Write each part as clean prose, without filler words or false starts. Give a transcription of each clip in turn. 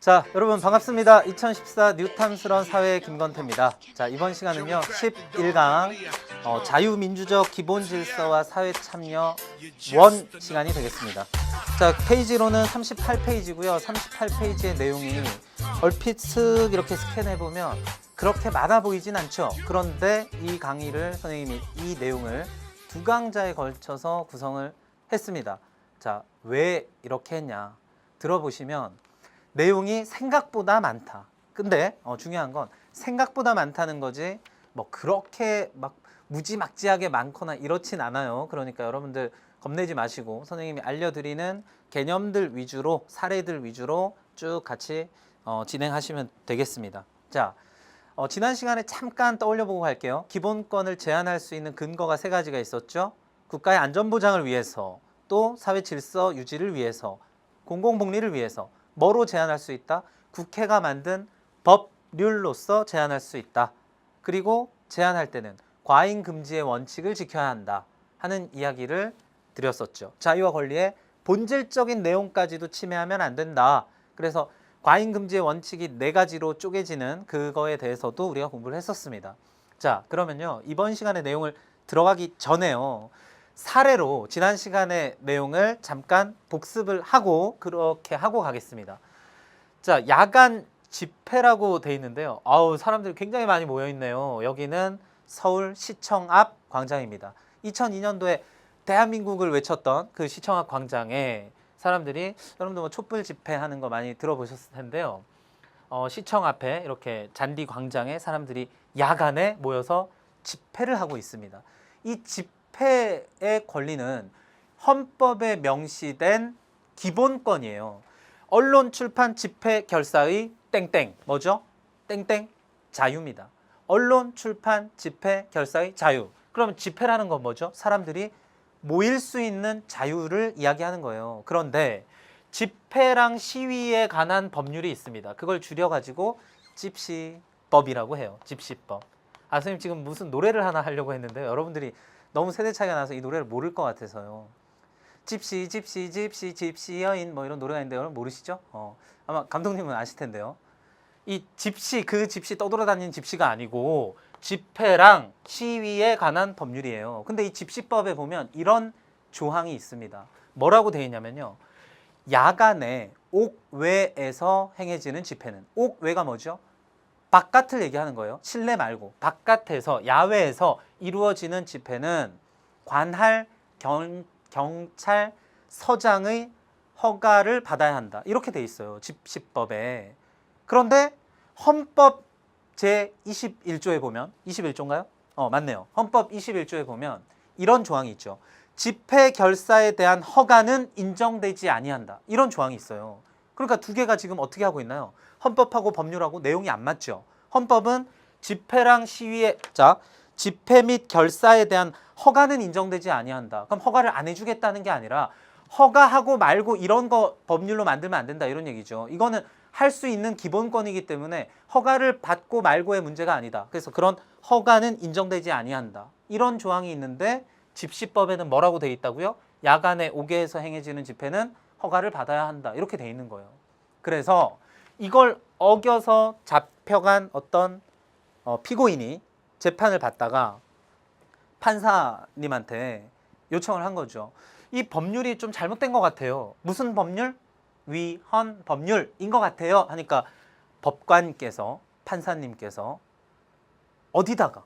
자, 여러분 반갑습니다. 2014 뉴탐스런 사회 김건태입니다. 자, 이번 시간은요 11강 자유민주적 기본질서와 사회참여 원 시간이 되겠습니다. 자, 페이지로는 38페이지고요. 38페이지의 내용이 얼핏 슥 이렇게 스캔해보면 그렇게 많아 보이진 않죠. 그런데 이 강의를 선생님이 이 내용을 두 강좌에 걸쳐서 구성을 했습니다. 자, 왜 이렇게 했냐 들어보시면 내용이 생각보다 많다. 근데 중요한 건 생각보다 많다는 거지 뭐 그렇게 막 무지막지하게 많거나 이렇진 않아요. 그러니까 여러분들 겁내지 마시고 선생님이 알려드리는 개념들 위주로 사례들 위주로 쭉 같이 진행하시면 되겠습니다. 자, 지난 시간에 잠깐 떠올려보고 갈게요. 기본권을 제한할 수 있는 근거가 세 가지가 있었죠. 국가의 안전보장을 위해서, 또 사회 질서 유지를 위해서, 공공복리를 위해서. 뭐로 제한할 수 있다? 국회가 만든 법률로서 제한할 수 있다. 그리고 제한할 때는 과잉 금지의 원칙을 지켜야 한다 하는 이야기를 드렸었죠. 자유와 권리의 본질적인 내용까지도 침해하면 안 된다. 그래서 과잉 금지의 원칙이 네 가지로 쪼개지는 그거에 대해서도 우리가 공부를 했었습니다. 자, 그러면요 이번 시간의 내용을 들어가기 전에요 사례로 지난 시간의 내용을 잠깐 복습을 하고 그렇게 하고 가겠습니다. 자, 야간 집회라고 돼 있는데요. 아우, 사람들이 굉장히 많이 모여 있네요. 여기는 서울시청 앞 광장입니다. 2002년도에 대한민국을 외쳤던 그 시청 앞 광장에 사람들이, 여러분들 뭐 촛불 집회하는 거 많이 들어보셨을 텐데요. 시청 앞에 이렇게 잔디 광장에 사람들이 야간에 모여서 집회를 하고 있습니다. 이 집회의 권리는 헌법에 명시된 기본권이에요. 언론, 출판, 집회, 결사의 땡땡 뭐죠? 땡땡 자유입니다. 언론, 출판, 집회, 결사의 자유. 그러면 집회라는 건 뭐죠? 사람들이 모일 수 있는 자유를 이야기하는 거예요. 그런데 집회랑 시위에 관한 법률이 있습니다. 그걸 줄여가지고 집시법이라고 해요. 집시법. 아, 선생님 지금 무슨 노래를 하나 하려고 했는데요. 여러분들이 너무 세대 차이가 나서 이 노래를 모를 것 같아서요. 집시 집시 집시 집시 여인 뭐 이런 노래가 있는데 여러분 모르시죠? 아마 감독님은 아실 텐데요. 이 집시, 그 집시 떠돌아다니는 집시가 아니고 집회랑 시위에 관한 법률이에요. 근데 이 집시법에 보면 이런 조항이 있습니다. 뭐라고 되어 있냐면요. 야간에 옥외에서 행해지는 집회는, 옥외가 뭐죠? 바깥을 얘기하는 거예요. 실내 말고 바깥에서, 야외에서 이루어지는 집회는 관할 경찰 서장의 허가를 받아야 한다. 이렇게 돼 있어요. 집시법에. 그런데 헌법 제21조에 보면, 21조인가요? 맞네요. 헌법 21조에 보면 이런 조항이 있죠. 집회 결사에 대한 허가는 인정되지 아니한다. 이런 조항이 있어요. 그러니까 두 개가 지금 어떻게 하고 있나요? 헌법하고 법률하고 내용이 안 맞죠. 헌법은 집회랑 시위에, 자, 집회 및 결사에 대한 허가는 인정되지 아니한다. 그럼 허가를 안 해주겠다는 게 아니라 허가하고 말고 이런 거 법률로 만들면 안 된다 이런 얘기죠. 이거는 할 수 있는 기본권이기 때문에 허가를 받고 말고의 문제가 아니다. 그래서 그런 허가는 인정되지 아니한다. 이런 조항이 있는데 집시법에는 뭐라고 돼 있다고요? 야간에 옥외에서 행해지는 집회는 허가를 받아야 한다. 이렇게 돼 있는 거예요. 그래서 이걸 어겨서 잡혀간 어떤 피고인이 재판을 받다가 판사님한테 요청을 한 거죠. 이 법률이 좀 잘못된 것 같아요. 무슨 법률? 위헌 법률인 것 같아요. 하니까 법관께서, 판사님께서 어디다가?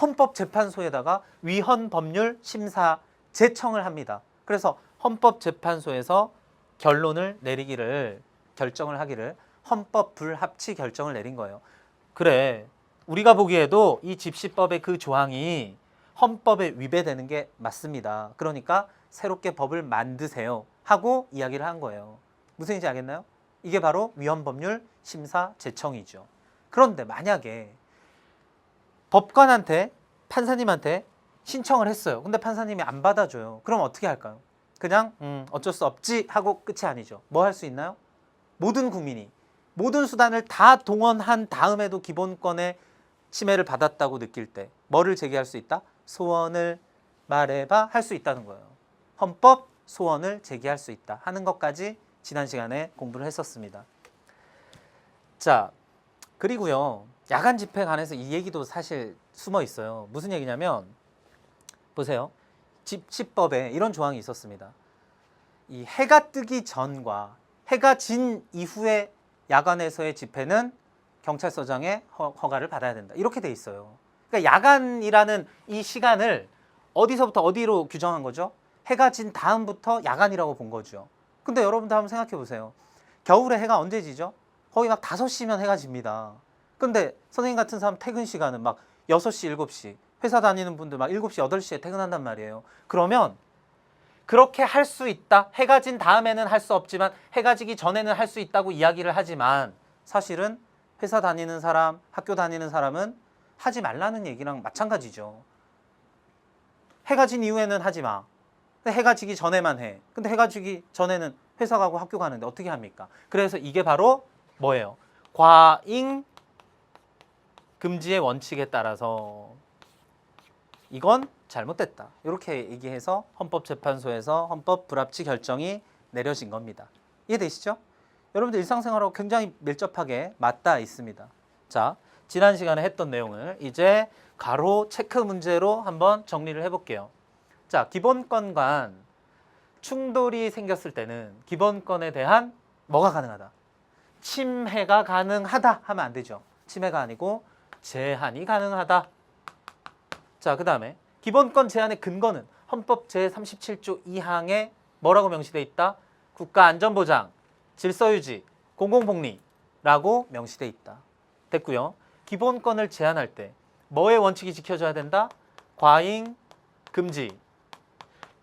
헌법재판소에다가 위헌 법률 심사 제청을 합니다. 그래서 헌법재판소에서 결론을 내리기를, 결정을 하기를 헌법 불합치 결정을 내린 거예요. 그래, 우리가 보기에도 이 집시법의 그 조항이 헌법에 위배되는 게 맞습니다. 그러니까 새롭게 법을 만드세요 하고 이야기를 한 거예요. 무슨 얘기인지 알겠나요? 이게 바로 위헌법률 심사 제청이죠. 그런데 만약에 법관한테, 판사님한테 신청을 했어요. 근데 판사님이 안 받아줘요. 그럼 어떻게 할까요? 그냥 어쩔 수 없지 하고 끝이 아니죠. 뭐 할 수 있나요? 모든 국민이 모든 수단을 다 동원한 다음에도 기본권의 침해를 받았다고 느낄 때 뭐를 제기할 수 있다? 소원을 말해봐 할 수 있다는 거예요. 헌법 소원을 제기할 수 있다 하는 것까지 지난 시간에 공부를 했었습니다. 자, 그리고요. 야간 집회에 관해서 이 얘기도 사실 숨어 있어요. 무슨 얘기냐면 보세요. 집시법에 이런 조항이 있었습니다. 이 해가 뜨기 전과 해가 진 이후에 야간에서의 집회는 경찰서장의 허가를 받아야 된다. 이렇게 돼 있어요. 그러니까 야간이라는 이 시간을 어디서부터 어디로 규정한 거죠? 해가 진 다음부터 야간이라고 본 거죠. 근데 여러분들 한번 생각해 보세요. 겨울에 해가 언제 지죠? 거의 막 5시면 해가 집니다. 근데 선생님 같은 사람 퇴근 시간은 막 6시, 7시, 회사 다니는 분들 막 7시, 8시에 퇴근한단 말이에요. 그러면 그렇게 할 수 있다. 해가 진 다음에는 할 수 없지만 해가 지기 전에는 할 수 있다고 이야기를 하지만 사실은 회사 다니는 사람, 학교 다니는 사람은 하지 말라는 얘기랑 마찬가지죠. 해가 진 이후에는 하지 마. 근데 해가 지기 전에만 해. 근데 해가 지기 전에는 회사 가고 학교 가는데 어떻게 합니까? 그래서 이게 바로 뭐예요? 과잉 금지의 원칙에 따라서 이건 잘못됐다. 이렇게 얘기해서 헌법재판소에서 헌법 불합치 결정이 내려진 겁니다. 이해되시죠? 여러분들 일상생활하고 굉장히 밀접하게 맞닿아 있습니다. 자, 지난 시간에 했던 내용을 이제 가로 체크 문제로 한번 정리를 해볼게요. 자, 기본권과 충돌이 생겼을 때는 기본권에 대한 뭐가 가능하다? 침해가 가능하다 하면 안 되죠. 침해가 아니고 제한이 가능하다. 자, 그 다음에 기본권 제한의 근거는 헌법 제37조 2항에 뭐라고 명시되어 있다? 국가안전보장, 질서유지, 공공복리라고 명시되어 있다. 됐고요. 기본권을 제한할 때 뭐의 원칙이 지켜져야 된다? 과잉 금지.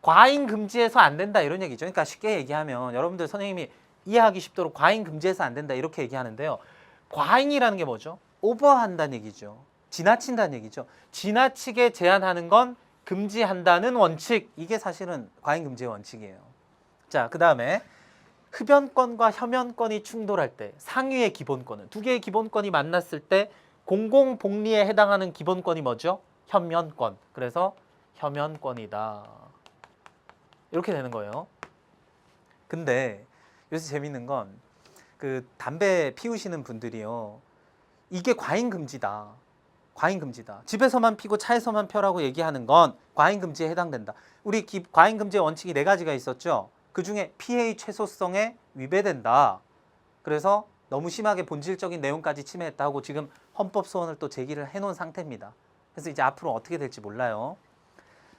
과잉 금지해서 안 된다 이런 얘기죠. 그러니까 쉽게 얘기하면 여러분들 선생님이 이해하기 쉽도록 과잉 금지해서 안 된다 이렇게 얘기하는데요. 과잉이라는 게 뭐죠? 오버한다는 얘기죠. 지나친다는 얘기죠. 지나치게 제한하는 건 금지한다는 원칙. 이게 사실은 과잉 금지의 원칙이에요. 자, 그 다음에 흡연권과 혐연권이 충돌할 때 상위의 기본권은 두 개의 기본권이 만났을 때 공공복리에 해당하는 기본권이 뭐죠? 혐연권. 그래서 혐연권이다. 이렇게 되는 거예요. 근데 요새 재밌는 건 그 담배 피우시는 분들이요. 이게 과잉 금지다. 과잉 금지다. 집에서만 피고 차에서만 펴라고 얘기하는 건 과잉 금지에 해당된다. 우리 과잉 금지의 원칙이 4가지가 있었죠. 그중에 피해의 최소성에 위배된다. 그래서 너무 심하게 본질적인 내용까지 침해했다 하고 지금 헌법 소원을 또 제기를 해놓은 상태입니다. 그래서 이제 앞으로 어떻게 될지 몰라요.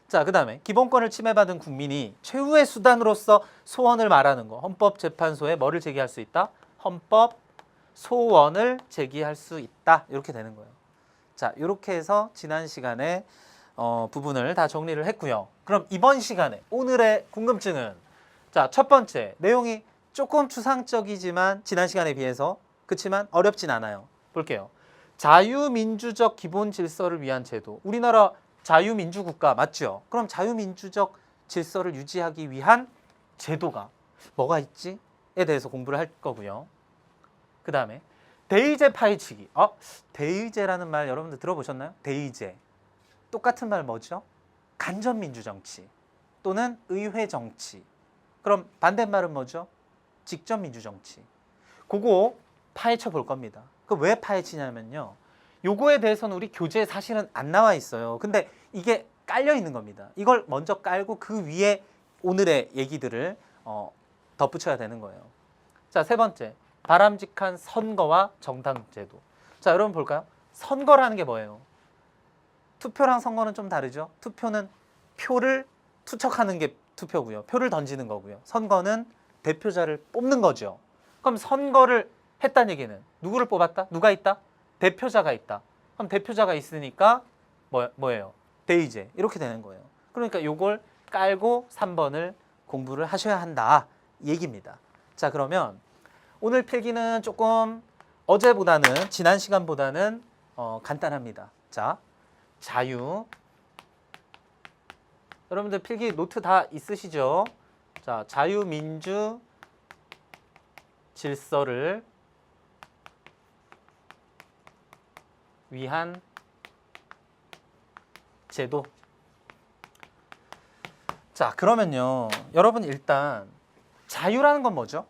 자, 그 다음에 기본권을 침해받은 국민이 최후의 수단으로서 소원을 말하는 거. 헌법재판소에 뭐를 제기할 수 있다? 헌법 소원을 제기할 수 있다. 이렇게 되는 거예요. 자, 이렇게 해서 지난 시간에 부분을 다 정리를 했고요. 그럼 이번 시간에 오늘의 궁금증은 자, 첫 번째 내용이 조금 추상적이지만 지난 시간에 비해서 그렇지만 어렵진 않아요. 볼게요. 자유민주적 기본 질서를 위한 제도. 우리나라 자유민주국가 맞죠? 그럼 자유민주적 질서를 유지하기 위한 제도가 뭐가 있지? 에 대해서 공부를 할 거고요. 그 다음에 대의제 파헤치기. 대의제라는 말 여러분들 들어보셨나요? 대의제. 똑같은 말 뭐죠? 간접민주정치 또는 의회정치. 그럼 반대말은 뭐죠? 직접민주정치. 그거 파헤쳐 볼 겁니다. 그 왜 파헤치냐면요. 요거에 대해서는 우리 교재에 사실은 안 나와 있어요. 근데 이게 깔려 있는 겁니다. 이걸 먼저 깔고 그 위에 오늘의 얘기들을 덧붙여야 되는 거예요. 자, 세 번째. 바람직한 선거와 정당제도. 자, 여러분 볼까요? 선거라는 게 뭐예요? 투표랑 선거는 좀 다르죠? 투표는 표를 투척하는 게 투표고요. 표를 던지는 거고요. 선거는 대표자를 뽑는 거죠. 그럼 선거를 했다는 얘기는 누구를 뽑았다? 누가 있다? 대표자가 있다. 그럼 대표자가 있으니까 뭐예요? 대의제. 이렇게 되는 거예요. 그러니까 요걸 깔고 3번을 공부를 하셔야 한다. 얘기입니다. 자, 그러면 오늘 필기는 조금 어제보다는 지난 시간보다는 간단합니다. 자, 자유. 여러분들 필기 노트 다 있으시죠? 자, 자유민주 질서를 위한 제도. 자, 그러면요. 여러분 일단 자유라는 건 뭐죠?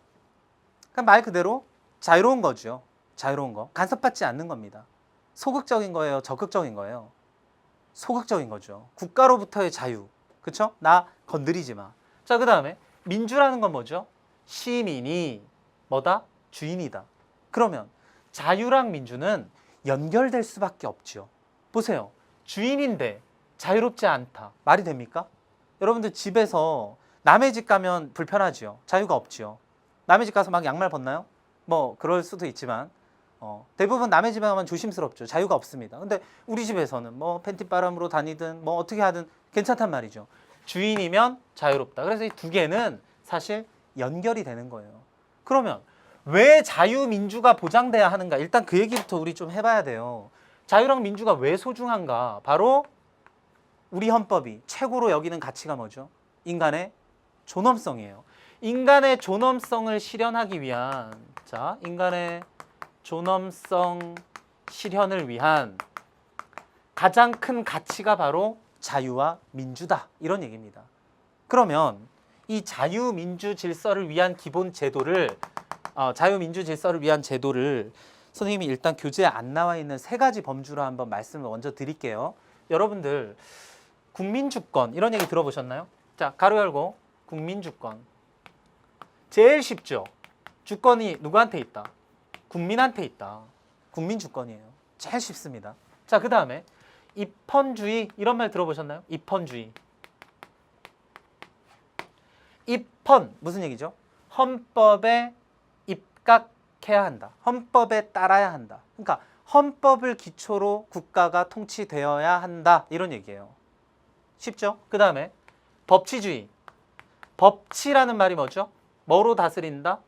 그러니까 말 그대로 자유로운 거죠. 자유로운 거? 간섭받지 않는 겁니다. 소극적인 거예요? 적극적인 거예요? 소극적인 거죠. 국가로부터의 자유. 그쵸? 나 건드리지 마. 자, 그 다음에 민주라는 건 뭐죠? 시민이 뭐다? 주인이다. 그러면 자유랑 민주는 연결될 수밖에 없죠. 보세요. 주인인데 자유롭지 않다. 말이 됩니까? 여러분들 집에서 남의 집 가면 불편하지요. 자유가 없지요. 남의 집 가서 막 양말 벗나요? 뭐 그럴 수도 있지만 대부분 남의 집에 가면 조심스럽죠. 자유가 없습니다. 근데 우리 집에서는 뭐 팬티바람으로 다니든 뭐 어떻게 하든 괜찮단 말이죠. 주인이면 자유롭다. 그래서 이 두 개는 사실 연결이 되는 거예요. 그러면 왜 자유민주가 보장돼야 하는가? 일단 그 얘기부터 우리 좀 해봐야 돼요. 자유랑 민주가 왜 소중한가? 바로 우리 헌법이 최고로 여기는 가치가 뭐죠? 인간의 존엄성이에요. 인간의 존엄성을 실현하기 위한 인간의 존엄성 실현을 위한 가장 큰 가치가 바로 자유와 민주다. 이런 얘기입니다. 그러면 이 자유민주 질서를 위한 기본 제도를 자유민주 질서를 위한 제도를 선생님이 일단 교재에 안 나와 있는 세 가지 범주로 한번 말씀을 먼저 드릴게요. 여러분들 국민주권 이런 얘기 들어보셨나요? 자, 가로 열고 국민주권. 제일 쉽죠. 주권이 누구한테 있다? 국민한테 있다. 국민주권이에요. 제일 쉽습니다. 자, 그 다음에 입헌주의 이런 말 들어보셨나요? 입헌주의. 입헌 무슨 얘기죠? 헌법에 입각해야 한다. 헌법에 따라야 한다. 그러니까 헌법을 기초로 국가가 통치되어야 한다. 이런 얘기예요. 쉽죠? 그 다음에 법치주의. 법치라는 말이 뭐죠? 뭐로 다스린다?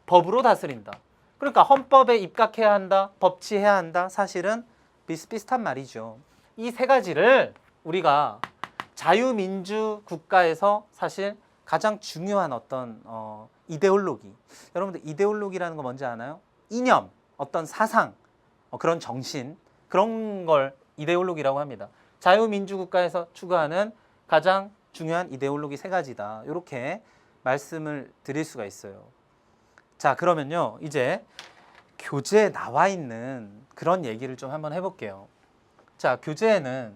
법으로 다스린다. 그러니까 헌법에 입각해야 한다. 법치해야 한다. 사실은 비슷비슷한 말이죠. 이 세 가지를 우리가 자유민주 국가에서 사실 가장 중요한 어떤 이데올로기. 여러분들 이데올로기라는 거 뭔지 아나요? 이념, 어떤 사상, 그런 정신, 그런 걸 이데올로기라고 합니다. 자유민주 국가에서 추구하는 가장 중요한 이데올로기 세 가지다. 이렇게 말씀을 드릴 수가 있어요. 자, 그러면요. 이제 교재에 나와 있는 그런 얘기를 좀 한번 해볼게요. 자, 교재에는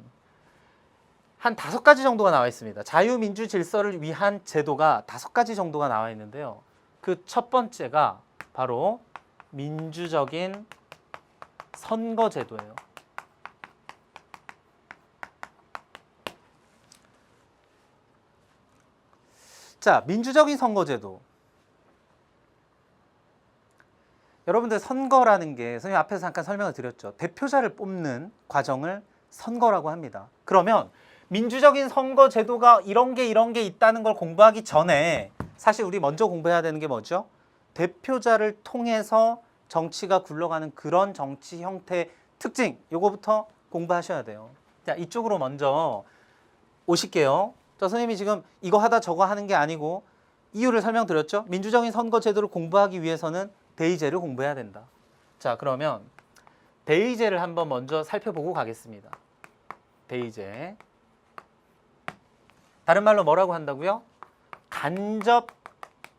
한 5가지 정도가 나와 있습니다. 자유민주 질서를 위한 제도가 5가지 정도가 나와 있는데요. 그 첫 번째가 바로 민주적인 선거제도예요. 자, 민주적인 선거제도. 여러분들 선거라는 게 선생님 앞에서 잠깐 설명을 드렸죠. 대표자를 뽑는 과정을 선거라고 합니다. 그러면 민주적인 선거 제도가 이런 게 있다는 걸 공부하기 전에 사실 우리 먼저 공부해야 되는 게 뭐죠? 대표자를 통해서 정치가 굴러가는 그런 정치 형태의 특징, 요거부터 공부하셔야 돼요. 자, 이쪽으로 먼저 오실게요. 자, 선생님이 지금 이거 하다 저거 하는 게 아니고 이유를 설명드렸죠? 민주적인 선거 제도를 공부하기 위해서는 대의제를 공부해야 된다. 자, 그러면 대의제를 한번 먼저 살펴보고 가겠습니다. 대의제. 다른 말로 뭐라고 한다고요? 간접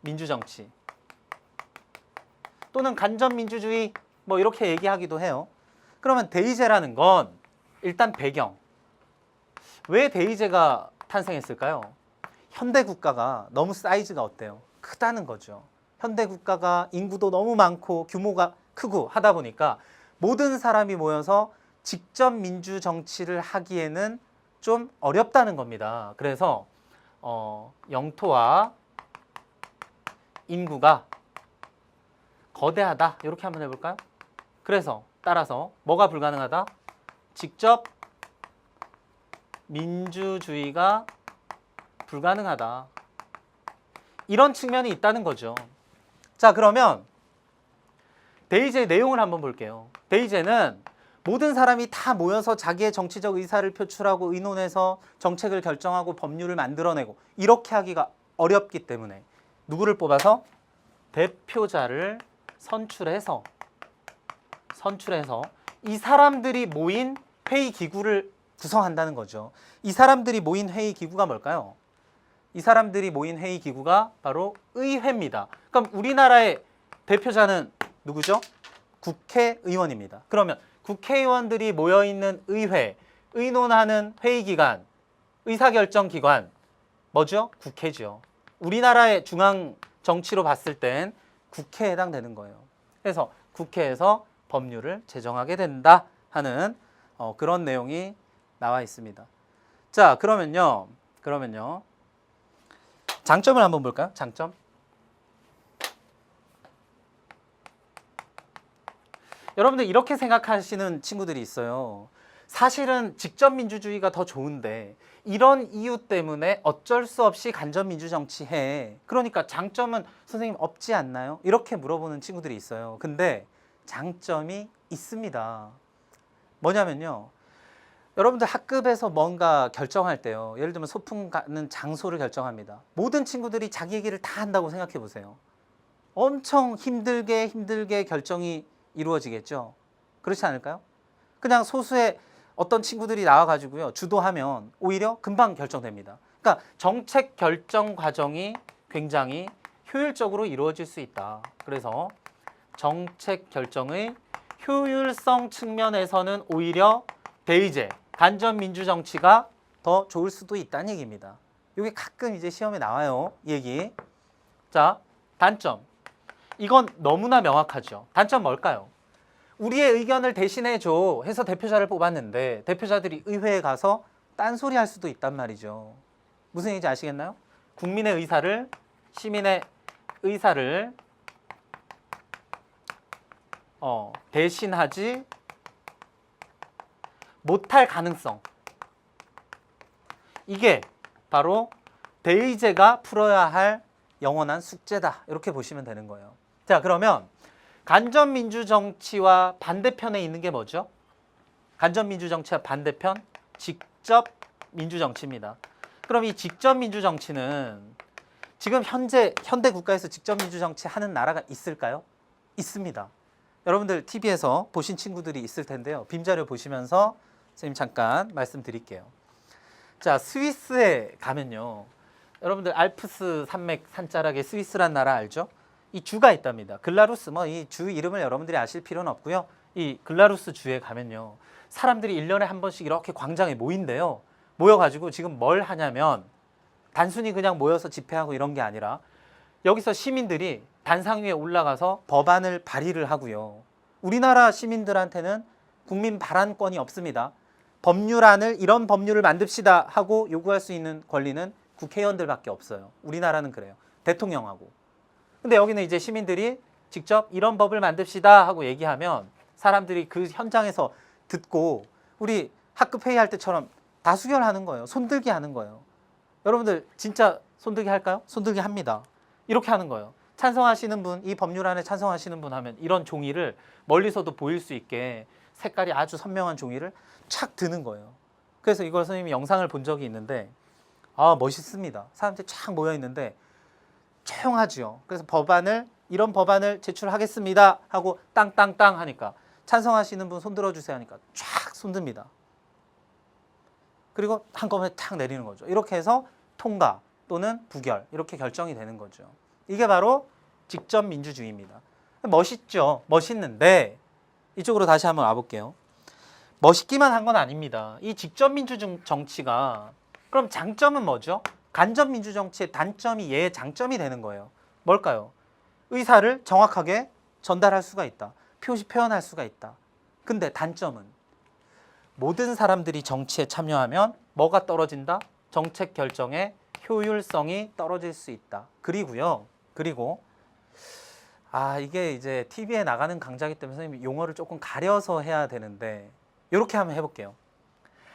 민주정치 또는 간접 민주주의 뭐 이렇게 얘기하기도 해요. 그러면 대의제라는 건 일단 배경. 왜 대의제가 탄생했을까요? 현대 국가가 너무 사이즈가 어때요? 크다는 거죠. 현대 국가가 인구도 너무 많고 규모가 크고 하다 보니까 모든 사람이 모여서 직접 민주 정치를 하기에는 좀 어렵다는 겁니다. 그래서 영토와 인구가 거대하다. 이렇게 한번 해볼까요? 그래서 따라서 뭐가 불가능하다? 직접 민주주의가 불가능하다. 이런 측면이 있다는 거죠. 자, 그러면 대의제의 내용을 한번 볼게요. 대의제는 모든 사람이 다 모여서 자기의 정치적 의사를 표출하고 의논해서 정책을 결정하고 법률을 만들어내고 이렇게 하기가 어렵기 때문에 누구를 뽑아서? 대표자를 선출해서 이 사람들이 모인 회의 기구를 구성한다는 거죠. 이 사람들이 모인 회의 기구가 뭘까요? 이 사람들이 모인 회의 기구가 바로 의회입니다. 그럼 우리나라의 대표자는 누구죠? 국회의원입니다. 그러면 국회의원들이 모여있는 의회, 의논하는 회의기관, 의사결정기관 뭐죠? 국회죠. 우리나라의 중앙 정치로 봤을 땐 국회에 해당되는 거예요. 그래서 국회에서 법률을 제정하게 된다 하는 그런 내용이 나와 있습니다. 자, 그러면요. 장점을 한번 볼까요? 장점. 여러분들 이렇게 생각하시는 친구들이 있어요. 사실은 직접 민주주의가 더 좋은데 이런 이유 때문에 어쩔 수 없이 간접 민주정치 해. 그러니까 장점은 선생님 없지 않나요? 이렇게 물어보는 친구들이 있어요. 근데 장점이 있습니다. 뭐냐면요. 여러분들 학급에서 뭔가 결정할 때요. 예를 들면 소풍 가는 장소를 결정합니다. 모든 친구들이 자기 얘기를 다 한다고 생각해 보세요. 엄청 힘들게 결정이 이루어지겠죠. 그렇지 않을까요? 그냥 소수의 어떤 친구들이 나와가지고요. 주도하면 오히려 금방 결정됩니다. 그러니까 정책 결정 과정이 굉장히 효율적으로 이루어질 수 있다. 그래서 정책 결정의 효율성 측면에서는 오히려 대의제, 간접 민주정치가 더 좋을 수도 있다는 얘기입니다. 이게 가끔 이제 시험에 나와요. 이 얘기. 자, 단점. 이건 너무나 명확하죠. 단점 뭘까요? 우리의 의견을 대신해줘 해서 대표자를 뽑았는데 대표자들이 의회에 가서 딴소리 할 수도 있단 말이죠. 무슨 얘기인지 아시겠나요? 국민의 의사를, 시민의 의사를 대신하지 못할 가능성. 이게 바로 대의제가 풀어야 할 영원한 숙제다. 이렇게 보시면 되는 거예요. 자, 그러면 간접민주정치와 반대편에 있는 게 뭐죠? 간접민주정치와 반대편 직접민주정치입니다. 그럼 이 직접민주정치는 지금 현재 현대 국가에서 직접민주정치 하는 나라가 있을까요? 있습니다. 여러분들 TV에서 보신 친구들이 있을 텐데요. 빔자료 보시면서 선생님 잠깐 말씀드릴게요. 자, 스위스에 가면요. 여러분들 알프스 산맥 산자락의 스위스란 나라 알죠? 이 주가 있답니다. 글라루스 이 주 이름을 여러분들이 아실 필요는 없고요. 이 글라루스 주에 가면요. 사람들이 1년에 한 번씩 이렇게 광장에 모인대요. 모여가지고 지금 뭘 하냐면 단순히 그냥 모여서 집회하고 이런 게 아니라 여기서 시민들이 단상 위에 올라가서 법안을 발의를 하고요. 우리나라 시민들한테는 국민 발안권이 없습니다. 법률안을 이런 법률을 만듭시다 하고 요구할 수 있는 권리는 국회의원들밖에 없어요. 우리나라는 그래요. 대통령하고. 근데 여기는 이제 시민들이 직접 이런 법을 만듭시다 하고 얘기하면 사람들이 그 현장에서 듣고 우리 학급 회의할 때처럼 다수결하는 거예요. 손들기 하는 거예요. 여러분들 진짜 손들기 할까요? 손들기 합니다. 이렇게 하는 거예요. 찬성하시는 분, 이 법률안에 찬성하시는 분 하면 이런 종이를 멀리서도 보일 수 있게 색깔이 아주 선명한 종이를 착 드는 거예요. 그래서 이걸 선생님이 영상을 본 적이 있는데 멋있습니다. 사람들이 쫙 모여 있는데 조용하지요. 그래서 이런 법안을 제출하겠습니다 하고 땅땅땅 하니까 찬성하시는 분 손들어 주세요 하니까 쫙 손듭니다. 그리고 한꺼번에 탁 내리는 거죠. 이렇게 해서 통과 또는 부결 이렇게 결정이 되는 거죠. 이게 바로 직접 민주주의입니다. 멋있죠. 멋있는데 이쪽으로 다시 한번 와볼게요. 멋있기만 한 건 아닙니다. 이 직접 민주정치가 그럼 장점은 뭐죠? 간접 민주정치의 단점이 얘의 장점이 되는 거예요. 뭘까요? 의사를 정확하게 전달할 수가 있다. 표현할 수가 있다. 근데 단점은 모든 사람들이 정치에 참여하면 뭐가 떨어진다? 정책 결정의 효율성이 떨어질 수 있다. 그리고 이게 이제 TV에 나가는 강좌이기 때문에 선생님이 용어를 조금 가려서 해야 되는데 이렇게 한번 해볼게요.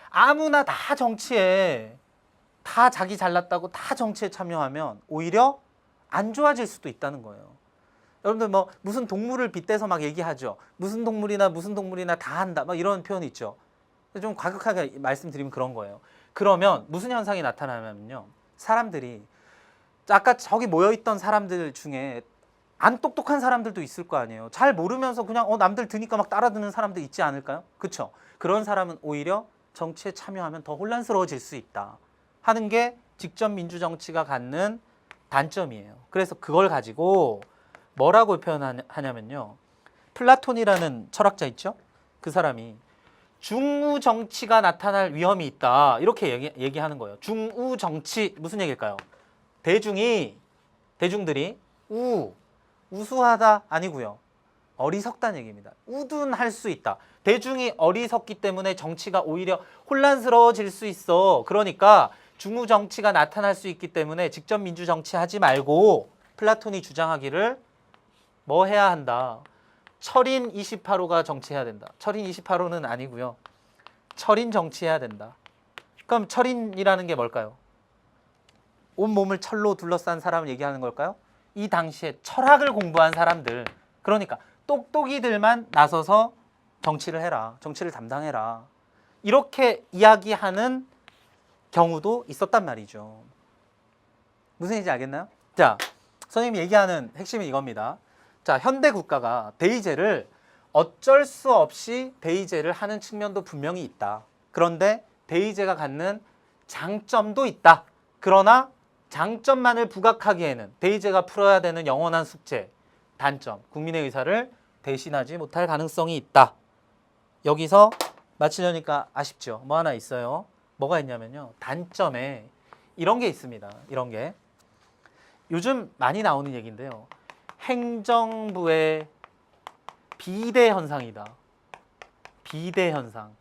아무나 다 정치에 다 자기 잘났다고 다 정치에 참여하면 오히려 안 좋아질 수도 있다는 거예요. 여러분들 무슨 동물을 빗대서 막 얘기하죠. 무슨 동물이나 다 한다. 막 이런 표현이 있죠. 좀 과격하게 말씀드리면 그런 거예요. 그러면 무슨 현상이 나타나냐면요. 사람들이 아까 저기 모여있던 사람들 중에 안 똑똑한 사람들도 있을 거 아니에요. 잘 모르면서 그냥 남들 드니까 막 따라 듣는 사람도 있지 않을까요? 그렇죠? 그런 사람은 오히려 정치에 참여하면 더 혼란스러워질 수 있다 하는 게 직접 민주정치가 갖는 단점이에요. 그래서 그걸 가지고 뭐라고 표현하냐면요. 플라톤이라는 철학자 있죠? 그 사람이 중우 정치가 나타날 위험이 있다. 이렇게 얘기하는 거예요. 중우 정치 무슨 얘기일까요? 대중들이 우수하다 아니고요. 어리석다는 얘기입니다. 우둔할 수 있다. 대중이 어리석기 때문에 정치가 오히려 혼란스러워질 수 있어. 그러니까 중우 정치가 나타날 수 있기 때문에 직접 민주 정치하지 말고 플라톤이 주장하기를 뭐 해야 한다. 철인 28호가 정치해야 된다. 철인 28호는 아니고요. 철인 정치해야 된다. 그럼 철인이라는 게 뭘까요? 온몸을 철로 둘러싼 사람을 얘기하는 걸까요? 이 당시에 철학을 공부한 사람들, 그러니까 똑똑이들만 나서서 정치를 해라. 정치를 담당해라. 이렇게 이야기하는 경우도 있었단 말이죠. 무슨 얘기인지 알겠나요? 자, 선생님이 얘기하는 핵심은 이겁니다. 자, 현대 국가가 대의제를 어쩔 수 없이 대의제를 하는 측면도 분명히 있다. 그런데 대의제가 갖는 장점도 있다. 그러나 장점만을 부각하기에는 대의제가 풀어야 되는 영원한 숙제, 단점, 국민의 의사를 대신하지 못할 가능성이 있다. 여기서 마치려니까 아쉽죠. 뭐 하나 있어요. 뭐가 있냐면요. 단점에 이런 게 있습니다. 이런 게. 요즘 많이 나오는 얘기인데요. 행정부의 비대 현상이다. 비대 현상.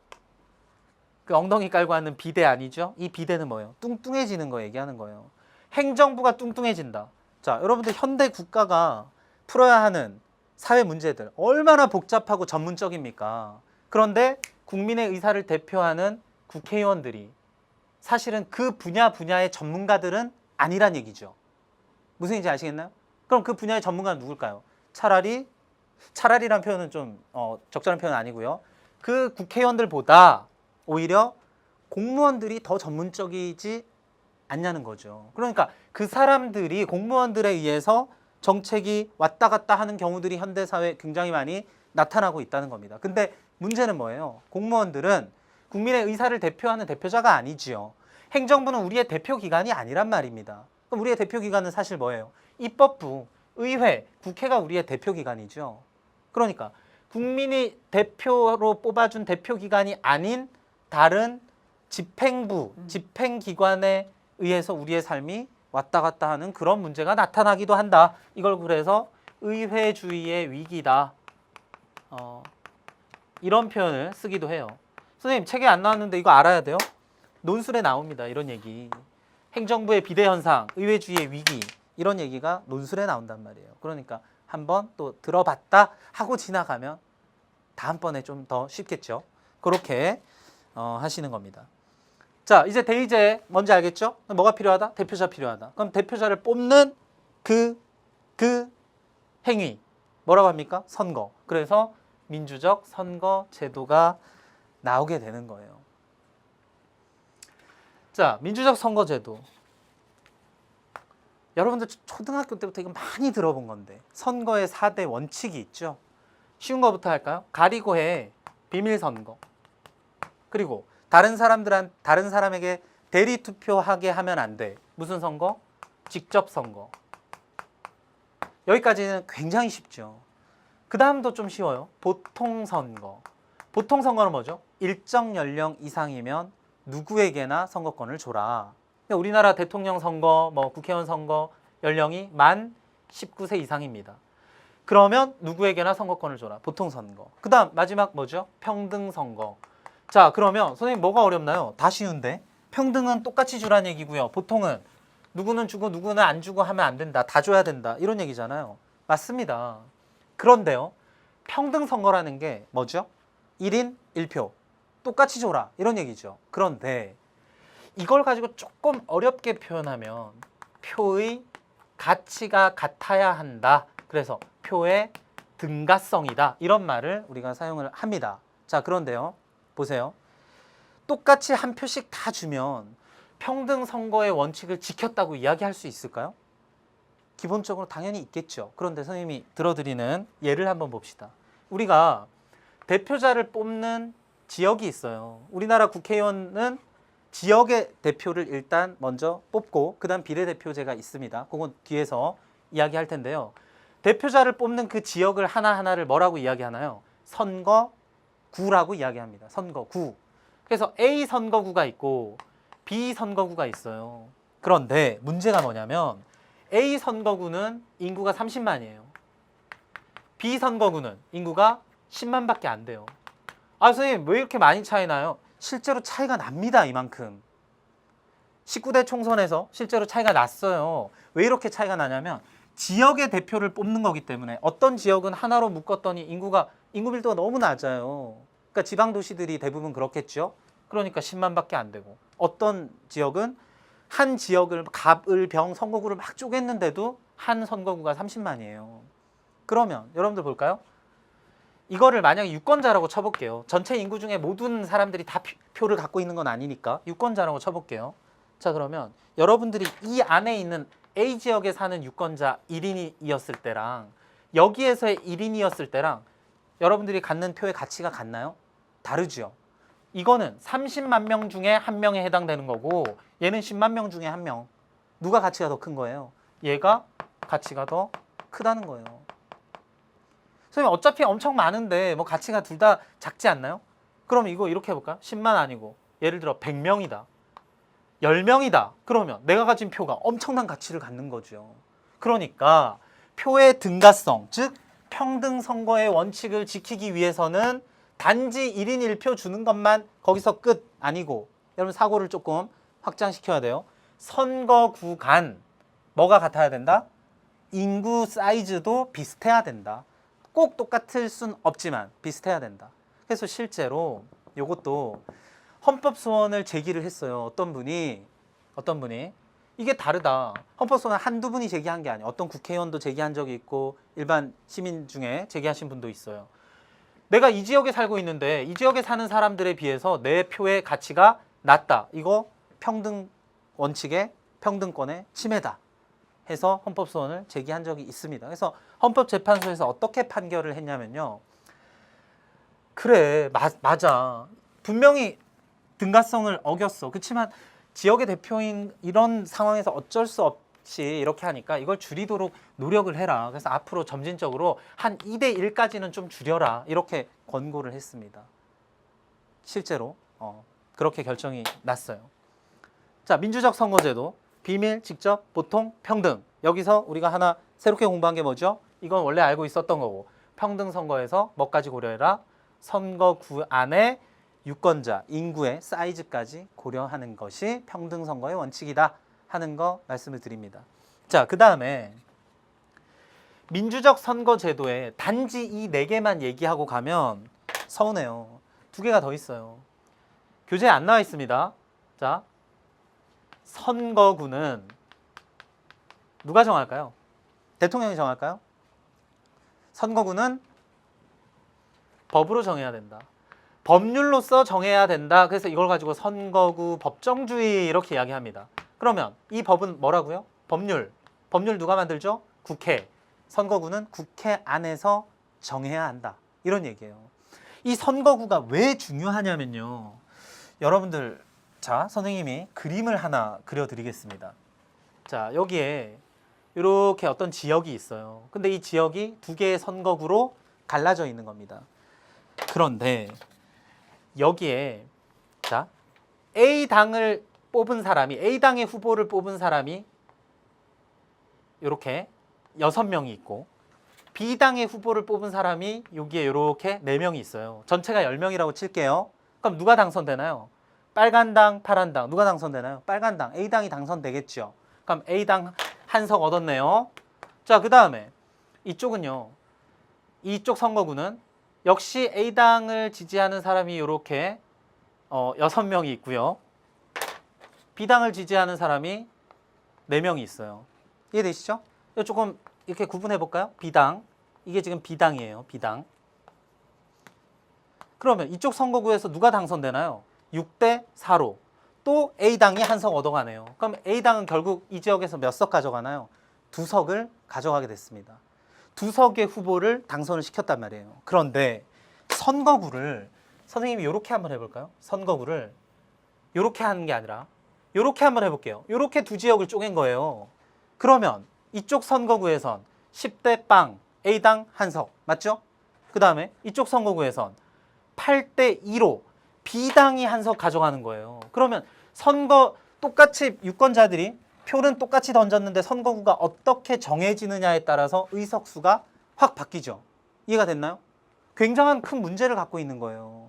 그 엉덩이 깔고 하는 비대 아니죠? 이 비대는 뭐예요? 뚱뚱해지는 거 얘기하는 거예요. 행정부가 뚱뚱해진다. 자, 여러분들 현대 국가가 풀어야 하는 사회 문제들 얼마나 복잡하고 전문적입니까? 그런데 국민의 의사를 대표하는 국회의원들이 사실은 그 분야의 전문가들은 아니란 얘기죠. 무슨 얘기인지 아시겠나요? 그럼 그 분야의 전문가는 누굴까요? 차라리란 표현은 좀 적절한 표현은 아니고요. 그 국회의원들보다 오히려 공무원들이 더 전문적이지 않냐는 거죠. 그러니까 그 사람들이 공무원들에 의해서 정책이 왔다 갔다 하는 경우들이 현대사회에 굉장히 많이 나타나고 있다는 겁니다. 근데 문제는 뭐예요? 공무원들은 국민의 의사를 대표하는 대표자가 아니지요. 행정부는 우리의 대표기관이 아니란 말입니다. 그럼 우리의 대표기관은 사실 뭐예요? 입법부, 의회, 국회가 우리의 대표기관이죠. 그러니까 국민이 대표로 뽑아준 대표기관이 아닌 다른 집행부, 집행기관에 의해서 우리의 삶이 왔다 갔다 하는 그런 문제가 나타나기도 한다. 이걸 그래서 의회주의의 위기다. 이런 표현을 쓰기도 해요. 선생님 책에 안 나왔는데 이거 알아야 돼요? 논술에 나옵니다. 이런 얘기. 행정부의 비대 현상, 의회주의의 위기 이런 얘기가 논술에 나온단 말이에요. 그러니까 한번 또 들어봤다 하고 지나가면 다음번에 좀 더 쉽겠죠. 그렇게 하시는 겁니다. 자, 이제 대의제 뭔지 알겠죠? 뭐가 필요하다? 대표자 필요하다. 그럼 대표자를 뽑는 그 행위 뭐라고 합니까? 선거. 그래서 민주적 선거 제도가 나오게 되는 거예요. 자, 민주적 선거 제도. 여러분들 초등학교 때부터 이거 많이 들어본 건데 선거의 4대 원칙이 있죠. 쉬운 거부터 할까요? 가리고 해. 비밀 선거. 그리고 다른 사람에게 대리 투표하게 하면 안 돼. 무슨 선거? 직접 선거. 여기까지는 굉장히 쉽죠. 그 다음도 좀 쉬워요. 보통 선거. 보통 선거는 뭐죠? 일정 연령 이상이면 누구에게나 선거권을 줘라. 우리나라 대통령 선거, 국회의원 선거 연령이 만 19세 이상입니다. 그러면 누구에게나 선거권을 줘라. 보통 선거. 그 다음 마지막 뭐죠? 평등 선거. 자, 그러면 선생님 뭐가 어렵나요? 다 쉬운데. 평등은 똑같이 주라는 얘기고요. 보통은 누구는 주고 누구는 안 주고 하면 안 된다. 다 줘야 된다. 이런 얘기잖아요. 맞습니다. 그런데요. 평등 선거라는 게 뭐죠? 1인 1표. 똑같이 줘라. 이런 얘기죠. 그런데 이걸 가지고 조금 어렵게 표현하면 표의 가치가 같아야 한다. 그래서 표의 등가성이다. 이런 말을 우리가 사용을 합니다. 자, 그런데요. 보세요. 똑같이 한 표씩 다 주면 평등 선거의 원칙을 지켰다고 이야기할 수 있을까요? 기본적으로 당연히 있겠죠. 그런데 선생님이 들어드리는 예를 한번 봅시다. 우리가 대표자를 뽑는 지역이 있어요. 우리나라 국회의원은 지역의 대표를 일단 먼저 뽑고 그다음 비례대표제가 있습니다. 그건 뒤에서 이야기할 텐데요. 대표자를 뽑는 그 지역을 하나하나를 뭐라고 이야기하나요? 선거구라고 이야기합니다. 선거구. 그래서 A 선거구가 있고 B 선거구가 있어요. 그런데 문제가 뭐냐면 A 선거구는 인구가 30만이에요. B 선거구는 인구가 10만밖에 안 돼요. 아, 선생님 왜 이렇게 많이 차이 나요? 실제로 차이가 납니다. 이만큼. 19대 총선에서 실제로 차이가 났어요. 왜 이렇게 차이가 나냐면 지역의 대표를 뽑는 거기 때문에 어떤 지역은 하나로 묶었더니 인구 밀도가 너무 낮아요. 그러니까 지방 도시들이 대부분 그렇겠죠. 그러니까 10만밖에 안 되고 어떤 지역은 한 지역을 갑을 병 선거구를 막 쪼갰는데도 한 선거구가 30만이에요. 그러면 여러분들 볼까요? 이거를 만약에 유권자라고 쳐볼게요. 전체 인구 중에 모든 사람들이 다 표를 갖고 있는 건 아니니까 유권자라고 쳐볼게요. 자, 그러면 여러분들이 이 안에 있는 A 지역에 사는 유권자 1인이었을 때랑 여기에서의 1인이었을 때랑 여러분들이 갖는 표의 가치가 같나요? 다르죠. 이거는 30만 명 중에 한 명에 해당되는 거고 얘는 10만 명 중에 한 명. 누가 가치가 더 큰 거예요? 얘가 가치가 더 크다는 거예요. 선생님 어차피 엄청 많은데 뭐 가치가 둘 다 작지 않나요? 그럼 이거 이렇게 해볼까요? 10만 아니고 예를 들어 100명이다. 10명이다. 그러면 내가 가진 표가 엄청난 가치를 갖는 거죠. 그러니까 표의 등가성, 즉 평등 선거의 원칙을 지키기 위해서는 단지 1인 1표 주는 것만 거기서 끝 아니고 여러분 사고를 조금 확장시켜야 돼요. 선거구 간 뭐가 같아야 된다? 인구 사이즈도 비슷해야 된다. 꼭 똑같을 순 없지만 비슷해야 된다. 그래서 실제로 이것도 헌법소원을 제기를 했어요. 어떤 분이 이게 다르다. 헌법소원 한두 분이 제기한 게 아니에요. 어떤 국회의원도 제기한 적이 있고 일반 시민 중에 제기하신 분도 있어요. 내가 이 지역에 살고 있는데 이 지역에 사는 사람들에 비해서 내 표의 가치가 낮다. 이거 평등 원칙의 평등권의 침해다. 해서 헌법소원을 제기한 적이 있습니다. 그래서 헌법재판소에서 어떻게 판결을 했냐면요. 그래, 맞아. 분명히 등가성을 어겼어. 그렇지만 지역의 대표인 이런 상황에서 어쩔 수 없이 이렇게 하니까 이걸 줄이도록 노력을 해라. 그래서 앞으로 점진적으로 한 2대 1까지는 좀 줄여라. 이렇게 권고를 했습니다. 실제로 그렇게 결정이 났어요. 자, 민주적 선거제도, 비밀, 직접, 보통, 평등. 여기서 우리가 하나 새롭게 공부한 게 뭐죠? 이건 원래 알고 있었던 거고 평등 선거에서 뭐까지 고려해라? 선거구 안에 유권자, 인구의 사이즈까지 고려하는 것이 평등 선거의 원칙이다 하는 거 말씀을 드립니다. 자, 그 다음에 민주적 선거 제도에 단지 이 4개만 얘기하고 가면 서운해요. 2개가 더 있어요. 교재에 안 나와 있습니다. 자, 선거구는 누가 정할까요? 대통령이 정할까요? 선거구는 법으로 정해야 된다. 법률로서 정해야 된다. 그래서 이걸 가지고 선거구 법정주의 이렇게 이야기합니다. 그러면 이 법은 뭐라고요? 법률. 법률 누가 만들죠? 국회. 선거구는 국회 안에서 정해야 한다. 이런 얘기예요. 이 선거구가 왜 중요하냐면요. 여러분들, 자, 선생님이 그림을 하나 그려드리겠습니다. 자, 여기에 이렇게 어떤 지역이 있어요. 근데 이 지역이 2개의 선거구로 갈라져 있는 겁니다. 그런데 여기에 자, A당을 뽑은 사람이 A당의 후보를 뽑은 사람이 이렇게 6명이 있고 B당의 후보를 뽑은 사람이 여기에 이렇게 4명이 있어요. 전체가 10명이라고 칠게요. 그럼 누가 당선되나요? 빨간당, 파란당 누가 당선되나요? 빨간당, A당이 당선되겠죠. 그럼 A당 한 석 얻었네요. 자, 그 다음에 이쪽은요. 이쪽 선거구는 역시 A당을 지지하는 사람이 이렇게 6명이 있고요. B당을 지지하는 사람이 4명이 있어요. 이해되시죠? 조금 이렇게 구분해 볼까요? B당, 이게 지금 B당이에요. B당. 그러면 이쪽 선거구에서 누가 당선되나요? 6대 4로 또 A당이 한 석 얻어가네요. 그럼 A당은 결국 이 지역에서 몇 석 가져가나요? 2석을 가져가게 됐습니다. 2석의 후보를 당선을 시켰단 말이에요. 그런데 선거구를 선생님이 이렇게 한번 해볼까요? 선거구를 이렇게 하는 게 아니라 이렇게 한번 해볼게요. 이렇게 2지역을 쪼갠 거예요. 그러면 이쪽 선거구에선 10대 빵 A당 한 석. 맞죠? 그 다음에 이쪽 선거구에선 8대 2로 B당이 한 석 가져가는 거예요. 그러면 선거 똑같이 유권자들이 표는 똑같이 던졌는데 선거구가 어떻게 정해지느냐에 따라서 의석수가 확 바뀌죠. 이해가 됐나요? 굉장한 큰 문제를 갖고 있는 거예요.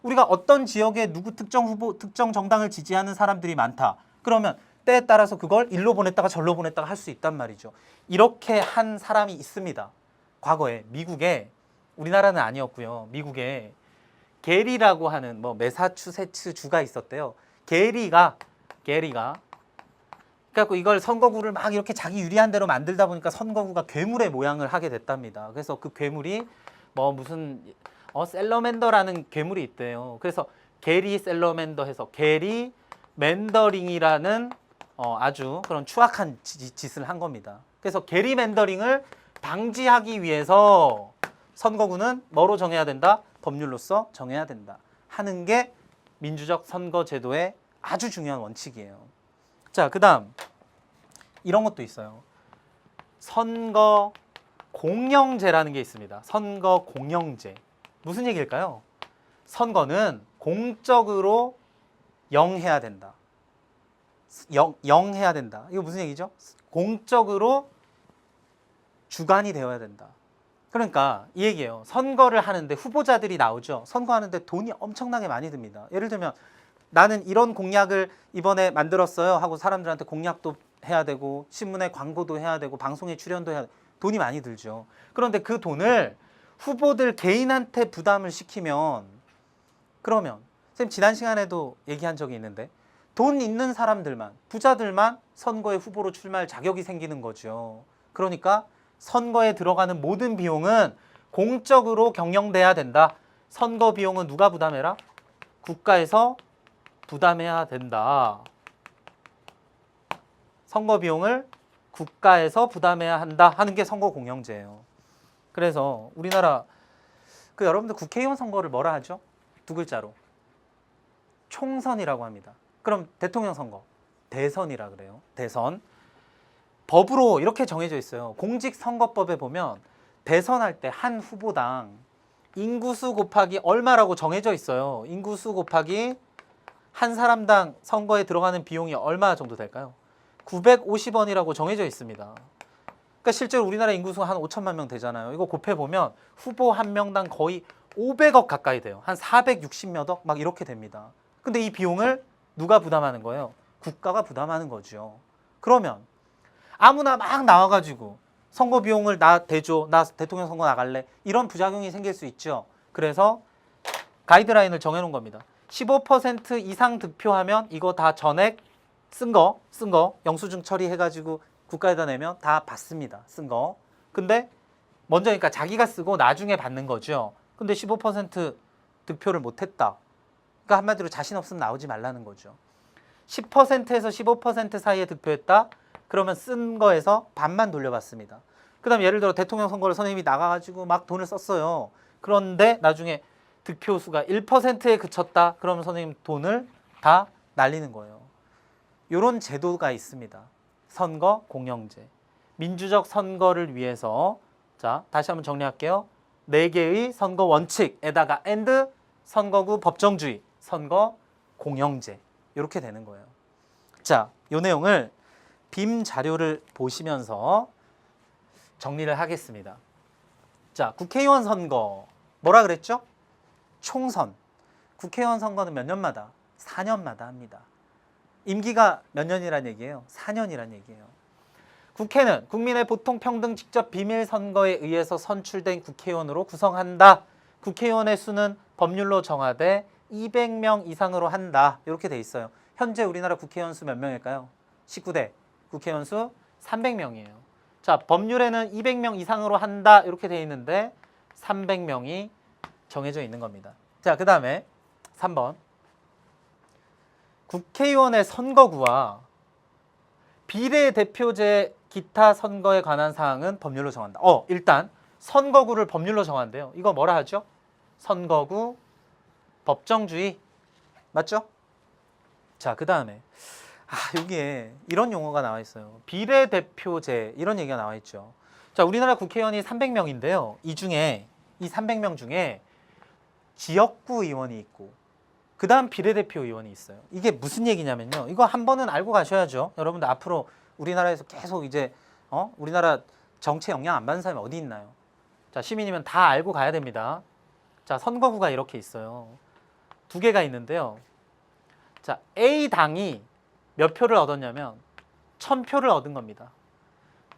우리가 어떤 지역에 누구 특정 후보, 특정 정당을 지지하는 사람들이 많다. 그러면 때에 따라서 그걸 일로 보냈다가 절로 보냈다가 할 수 있단 말이죠. 이렇게 한 사람이 있습니다. 과거에 미국에, 우리나라는 아니었고요. 미국에 게리라고 하는 매사추세츠 주가 있었대요. 게리가 그래갖고 이걸 선거구를 막 이렇게 자기 유리한 대로 만들다 보니까 선거구가 괴물의 모양을 하게 됐답니다. 그래서 그 괴물이 무슨 셀러맨더라는 괴물이 있대요. 그래서 게리 셀러맨더 해서 게리 맨더링이라는 아주 그런 추악한 짓을 한 겁니다. 그래서 게리 맨더링을 방지하기 위해서 선거구는 뭐로 정해야 된다? 법률로서 정해야 된다. 하는 게 민주적 선거제도의 아주 중요한 원칙이에요. 자, 그 다음 이런 것도 있어요. 선거 공영제라는 게 있습니다. 선거 공영제. 무슨 얘기일까요? 선거는 공적으로 영해야 된다. 영해야 된다. 이거 무슨 얘기죠? 공적으로 주관이 되어야 된다. 그러니까 이 얘기예요. 선거를 하는데 후보자들이 나오죠. 선거하는데 돈이 엄청나게 많이 듭니다. 예를 들면 나는 이런 공약을 이번에 만들었어요 하고 사람들한테 공약도 해야 되고 신문에 광고도 해야 되고 방송에 출연도 해야 되고 돈이 많이 들죠. 그런데 그 돈을 후보들 개인한테 부담을 시키면 그러면 선생님 지난 시간에도 얘기한 적이 있는데 돈 있는 사람들만 부자들만 선거에 후보로 출마할 자격이 생기는 거죠. 그러니까 선거에 들어가는 모든 비용은 공적으로 경영돼야 된다. 선거 비용은 누가 부담해라? 국가에서 부담해야 된다. 선거 비용을 국가에서 부담해야 한다 하는 게 선거 공영제예요. 그래서 우리나라 여러분들 국회의원 선거를 뭐라 하죠? 두 글자로 총선이라고 합니다. 그럼 대통령 선거 대선이라 그래요. 대선. 법으로 이렇게 정해져 있어요. 공직선거법에 보면 대선할 때 한 후보당 인구수 곱하기 얼마라고 정해져 있어요. 인구수 곱하기 한 사람당 선거에 들어가는 비용이 얼마 정도 될까요? 950원이라고 정해져 있습니다. 그러니까 실제로 우리나라 인구수 한 5천만 명 되잖아요. 이거 곱해보면 후보 한 명당 거의 500억 가까이 돼요. 한 460몇 억 막 이렇게 됩니다. 근데 이 비용을 누가 부담하는 거예요? 국가가 부담하는 거죠. 그러면 아무나 막 나와가지고 선거 비용을 나 대줘, 나 대통령 선거 나갈래 이런 부작용이 생길 수 있죠. 그래서 가이드라인을 정해놓은 겁니다. 15% 이상 득표하면 이거 다 전액 쓴 거 영수증 처리해가지고 국가에다 내면 다 받습니다. 쓴 거. 근데 먼저 그러니까 자기가 쓰고 나중에 받는 거죠. 근데 15% 득표를 못했다. 그러니까 한마디로 자신 없으면 나오지 말라는 거죠. 10%에서 15% 사이에 득표했다. 그러면 쓴 거에서 반만 돌려받습니다. 그 다음에 예를 들어 대통령 선거를 선생님이 나가가지고 막 돈을 썼어요. 그런데 나중에 득표수가 1%에 그쳤다. 그러면 선생님 돈을 다 날리는 거예요. 이런 제도가 있습니다. 선거 공영제. 민주적 선거를 위해서 자 다시 한번 정리할게요. 4개의 선거 원칙에다가 and 선거구 법정주의, 선거 공영제 이렇게 되는 거예요. 자, 이 내용을 빔 자료를 보시면서 정리를 하겠습니다. 자, 국회의원 선거 뭐라 그랬죠? 총선. 국회의원 선거는 몇 년마다? 4년마다 합니다. 임기가 몇 년이란 얘기예요? 4년이란 얘기예요. 국회는 국민의 보통 평등 직접 비밀 선거에 의해서 선출된 국회의원으로 구성한다. 국회의원의 수는 법률로 정하되 200명 이상으로 한다. 이렇게 돼 있어요. 현재 우리나라 국회의원 수 몇 명일까요? 19대. 국회의원 수 300명이에요. 자, 법률에는 200명 이상으로 한다. 이렇게 돼 있는데 300명이 정해져 있는 겁니다. 자, 그 다음에 3번. 국회의원의 선거구와 비례대표제 기타 선거에 관한 사항은 법률로 정한다. 일단 선거구를 법률로 정한대요. 이거 뭐라 하죠? 선거구 법정주의. 맞죠? 자, 그 다음에 여기에 이런 용어가 나와 있어요. 비례대표제 이런 얘기가 나와 있죠. 자, 우리나라 국회의원이 300명인데요. 이 300명 중에 지역구 의원이 있고 그 다음 비례대표 의원이 있어요. 이게 무슨 얘기냐면요. 이거 한 번은 알고 가셔야죠. 여러분들 앞으로 우리나라에서 계속 이제 우리나라 정치에 영향 안 받는 사람이 어디 있나요? 자, 시민이면 다 알고 가야 됩니다. 자, 선거구가 이렇게 있어요. 두 개가 있는데요. 자, A당이 몇 표를 얻었냐면 1000표를 얻은 겁니다.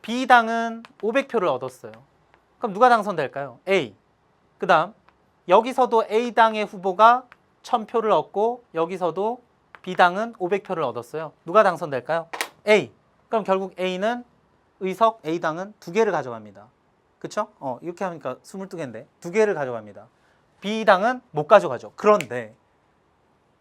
B당은 500표를 얻었어요. 그럼 누가 당선될까요? A. 그 다음 여기서도 A당의 후보가 1000표를 얻고 여기서도 B당은 500표를 얻었어요. 누가 당선될까요? A. 그럼 결국 A는 의석 A당은 2개를 가져갑니다. 그쵸? 이렇게 하니까 22개인데 2개를 가져갑니다. B당은 못 가져가죠. 그런데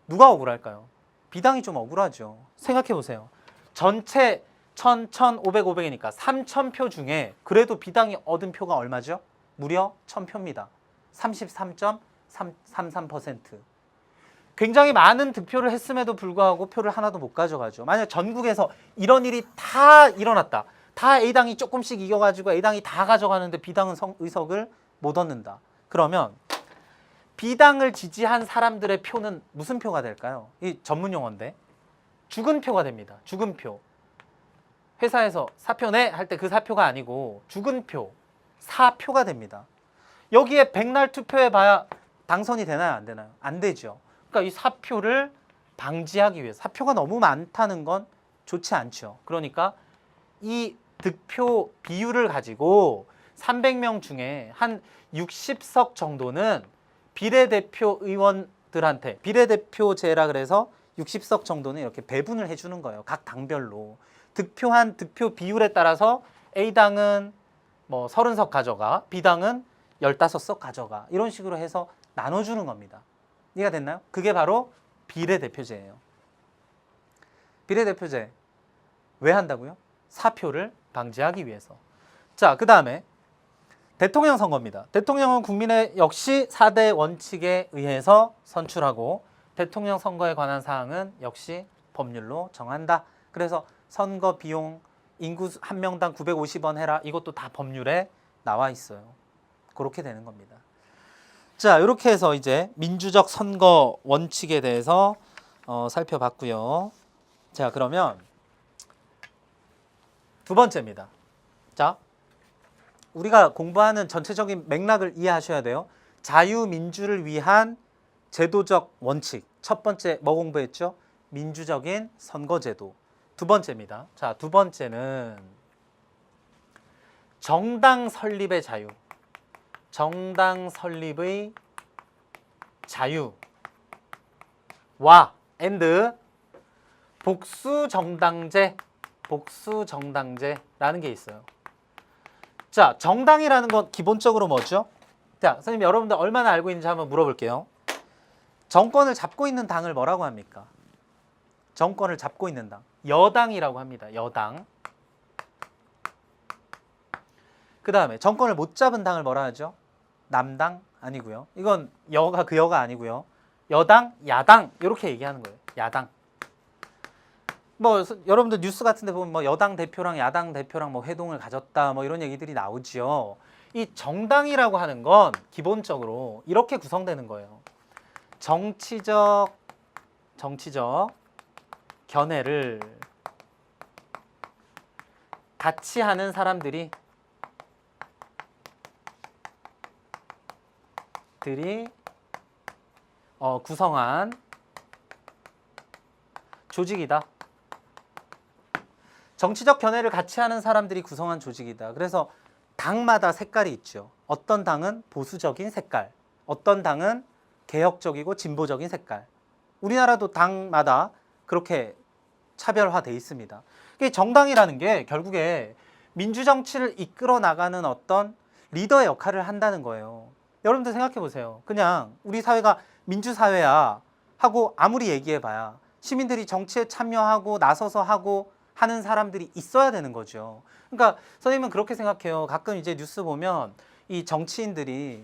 누가 억울할까요? B당이 좀 억울하죠. 생각해 보세요. 전체 1500, 500이니까 3000표 중에 그래도 B당이 얻은 표가 얼마죠? 무려 1000표입니다. 33.33%. 굉장히 많은 득표를 했음에도 불구하고 표를 하나도 못 가져가죠. 만약 전국에서 이런 일이 다 일어났다. 다 A당이 조금씩 이겨가지고 A당이 다 가져가는데 B당은 의석을 못 얻는다. 그러면 B당을 지지한 사람들의 표는 무슨 표가 될까요? 이 전문 용어인데 죽은 표가 됩니다. 죽은 표. 회사에서 사표 내 할 때 그 사표가 아니고 죽은 표, 사표가 됩니다. 여기에 백날 투표해 봐야 당선이 되나요? 안 되나요? 안 되죠. 그러니까 이 사표를 방지하기 위해서 사표가 너무 많다는 건 좋지 않죠. 그러니까 이 득표 비율을 가지고 300명 중에 한 60석 정도는 비례대표 의원들한테 비례대표제라 그래서 60석 정도는 이렇게 배분을 해주는 거예요. 각 당별로. 득표한 득표 비율에 따라서 A당은 뭐 30석 가져가, B당은 15석 가져가. 이런 식으로 해서 나눠주는 겁니다. 이해가 됐나요? 그게 바로 비례대표제예요. 비례대표제 왜 한다고요? 사표를 방지하기 위해서. 자, 그 다음에 대통령 선거입니다. 대통령은 국민의 역시 4대 원칙에 의해서 선출하고 대통령 선거에 관한 사항은 역시 법률로 정한다. 그래서 선거 비용 인구 한 명당 950원 해라. 이것도 다 법률에 나와 있어요. 그렇게 되는 겁니다. 자, 이렇게 해서 이제 민주적 선거 원칙에 대해서 살펴봤고요. 자, 그러면 두 번째입니다. 자, 우리가 공부하는 전체적인 맥락을 이해하셔야 돼요. 자유민주를 위한 제도적 원칙. 첫 번째 뭐 공부했죠? 민주적인 선거제도. 두 번째입니다. 자, 두 번째는 정당 설립의 자유. 정당 설립의 자유와 복수정당제, 복수정당제라는 게 있어요. 자, 정당이라는 건 기본적으로 뭐죠? 자, 선생님 여러분들 얼마나 알고 있는지 한번 물어볼게요. 정권을 잡고 있는 당을 뭐라고 합니까? 정권을 잡고 있는 당. 여당이라고 합니다. 여당. 그 다음에 정권을 못 잡은 당을 뭐라 하죠? 남당 아니고요. 이건 여가 그 여가 아니고요. 여당, 야당 이렇게 얘기하는 거예요. 야당. 뭐 여러분들 뉴스 같은 데 보면 뭐 여당 대표랑 야당 대표랑 뭐 회동을 가졌다 뭐 이런 얘기들이 나오지요. 이 정당이라고 하는 건 기본적으로 이렇게 구성되는 거예요. 정치적 견해를 같이 하는 사람들이 구성한 조직이다. 정치적 견해를 같이 하는 사람들이 구성한 조직이다. 그래서 당마다 색깔이 있죠. 어떤 당은 보수적인 색깔, 어떤 당은 개혁적이고 진보적인 색깔. 우리나라도 당마다 그렇게 차별화돼 있습니다. 정당이라는 게 결국에 민주정치를 이끌어 나가는 어떤 리더의 역할을 한다는 거예요. 여러분들 생각해 보세요. 그냥 우리 사회가 민주사회야 하고 아무리 얘기해봐야 시민들이 정치에 참여하고 나서서 하고 하는 사람들이 있어야 되는 거죠. 그러니까 선생님은 그렇게 생각해요. 가끔 이제 뉴스 보면 이 정치인들이